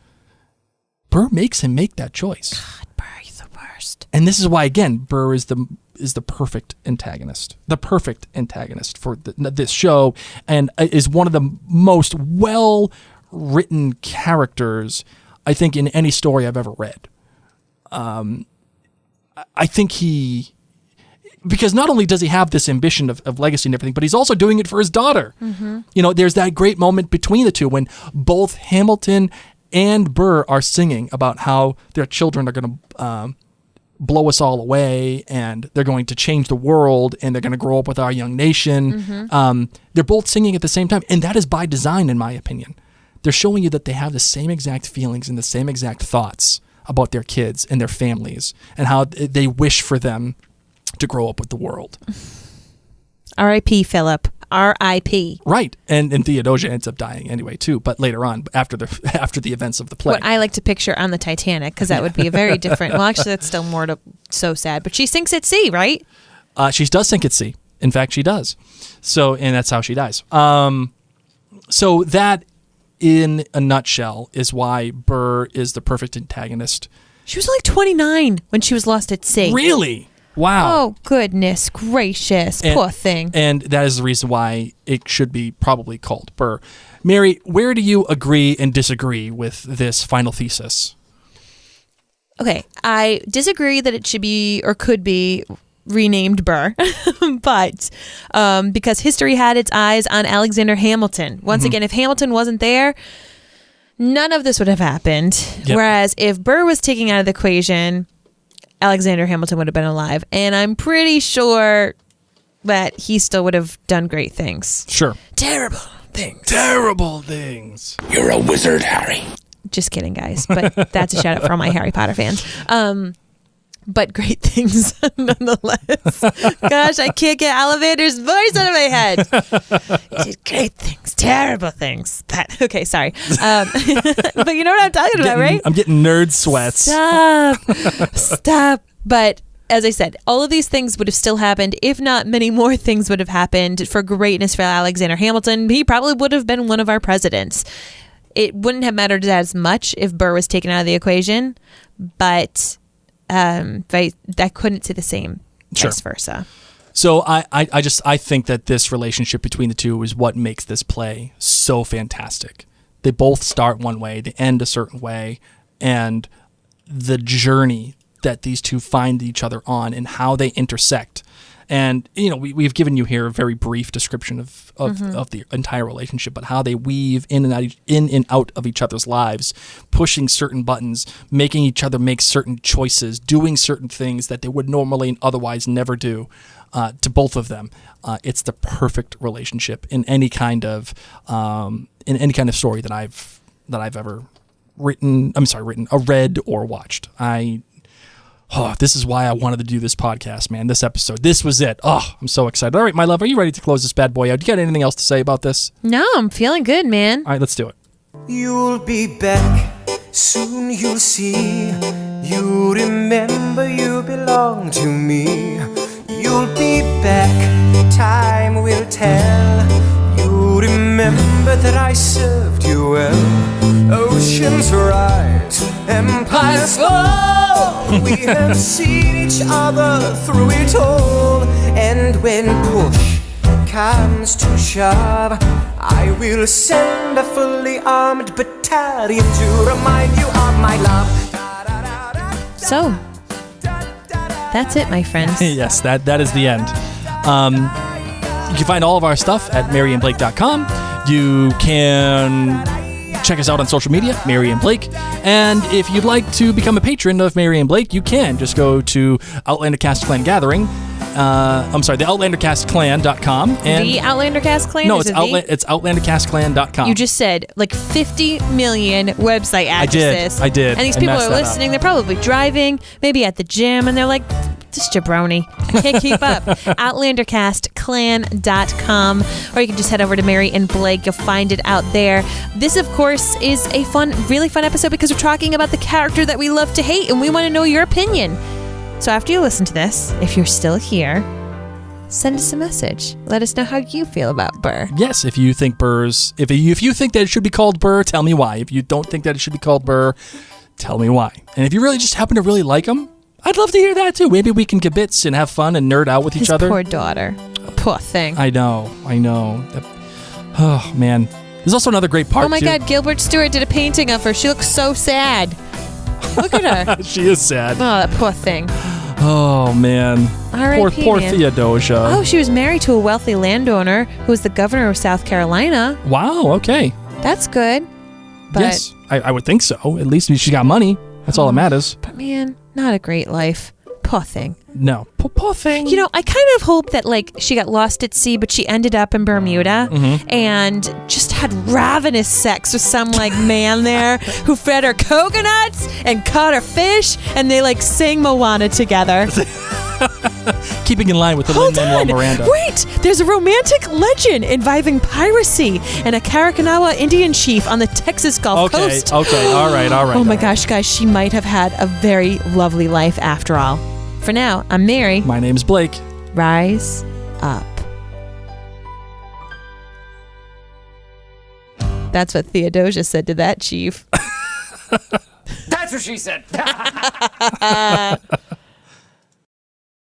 Burr makes him make that choice. God, Burr, you're the worst. And this is why, again, Burr is the perfect antagonist. The perfect antagonist for this show, and is one of the most well-written characters, I think, in any story I've ever read. I think because not only does he have this ambition of legacy and everything, but he's also doing it for his daughter. Mm-hmm. You know, there's that great moment between the two when both Hamilton and Burr are singing about how their children are going to blow us all away, and they're going to change the world, and they're going to grow up with our young nation. Mm-hmm. They're both singing at the same time, and that is by design, in my opinion. They're showing you that they have the same exact feelings and the same exact thoughts about their kids and their families, and how they wish for them to grow up with the world. R.I.P. Philip. R.I.P. Right, and Theodosia ends up dying anyway too, but later on, after the events of the play. What I like to picture on the Titanic, because that would be a very different. Well, actually, that's still more so sad. But she sinks at sea, right? She does sink at sea. In fact, she does. So, and that's how she dies. So that, in a nutshell, is why Burr is the perfect antagonist. She was like 29 when she was lost at sea. Really? Wow. Oh, goodness gracious. Poor thing. And that is the reason why it should be probably called Burr. Mary, where do you agree and disagree with this final thesis? Okay, I disagree that it should be or could be renamed Burr, but because history had its eyes on Alexander Hamilton. Once again, if Hamilton wasn't there, none of this would have happened. Yep. Whereas if Burr was taken out of the equation, Alexander Hamilton would have been alive. And I'm pretty sure that he still would have done great things. Sure. Terrible things. Terrible things. You're a wizard, Harry. Just kidding, guys. But that's a shout out for all my Harry Potter fans. But great things nonetheless. Gosh, I can't get Allivator's voice out of my head. He did great things, terrible things. Okay, sorry. But you know what I'm talking about, right? I'm getting nerd sweats. Stop. But as I said, all of these things would have still happened. If not, many more things would have happened for greatness for Alexander Hamilton. He probably would have been one of our presidents. It wouldn't have mattered as much if Burr was taken out of the equation, but I couldn't say the same, vice versa. So I think that this relationship between the two is what makes this play so fantastic. They both start one way, they end a certain way, and the journey that these two find each other on and how they intersect. And, we've given you here a very brief description of the entire relationship, but how they weave in and out of each other's lives, pushing certain buttons, making each other make certain choices, doing certain things that they would normally and otherwise never do. To both of them, it's the perfect relationship in any kind of story that I've ever read or watched. This is why I wanted to do this podcast, man. This episode, this was it. Oh, I'm so excited. All right, my love, are you ready to close this bad boy out? Do you got anything else to say about this? No, I'm feeling good, man. All right, let's do it. You'll be back, soon you'll see. You remember you belong to me. You'll be back, time will tell. You remember that I served you well. Oceans rise, empires fall. We have seen each other through it all. And when push comes to shove, I will send a fully armed battalion to remind you of my love. So, that's it, my friends. Yes, that is the end. You can find all of our stuff at maryandblake.com. You can check us out on social media, Mary and Blake. And if you'd like to become a patron of Mary and Blake, you can just go to Outlander Cast Clan Gathering. The OutlanderCastClan.com. And the OutlanderCast Clan? No, it's OutlanderCastClan.com. You just said like 50 million website addresses. I did. And these people are listening. They're probably driving, maybe at the gym, and they're like, this jabroni, I can't keep up. OutlanderCastClan.com. Or you can just head over to Mary and Blake. You'll find it out there. This, of course, is a really fun episode because we're talking about the character that we love to hate, and we want to know your opinion. So after you listen to this, if you're still here, send us a message. Let us know how you feel about Burr. Yes, if you think if you think that it should be called Burr, tell me why. If you don't think that it should be called Burr, tell me why. And if you really just happen to really like him, I'd love to hear that too. Maybe we can kibitz and have fun and nerd out with each other. Poor daughter. Poor thing. I know. Oh, man. There's also another great part, Oh, my God. Gilbert Stewart did a painting of her. She looks so sad. Look at her. She is sad. Oh, that poor thing. Oh, man. R.I.P., Poor man. Theodosia. Oh, she was married to a wealthy landowner who was the governor of South Carolina. Wow, okay. That's good. But, yes, I would think so. At least she got money. That's all that matters. But, man, not a great life. Poor thing. No. Poor thing. I kind of hope that, she got lost at sea, but she ended up in Bermuda and just had ravenous sex with some, man there who fed her coconuts and caught her fish, and they, sang Moana together. Keeping in line with the Lin-Manuel Miranda. Wait! There's a romantic legend involving piracy and a Caracanawa Indian chief on the Texas Gulf Coast. Okay, all right. Oh my gosh, guys, she might have had a very lovely life after all. For now, I'm Mary. My name's Blake. Rise up. That's what Theodosia said to that chief. That's what she said.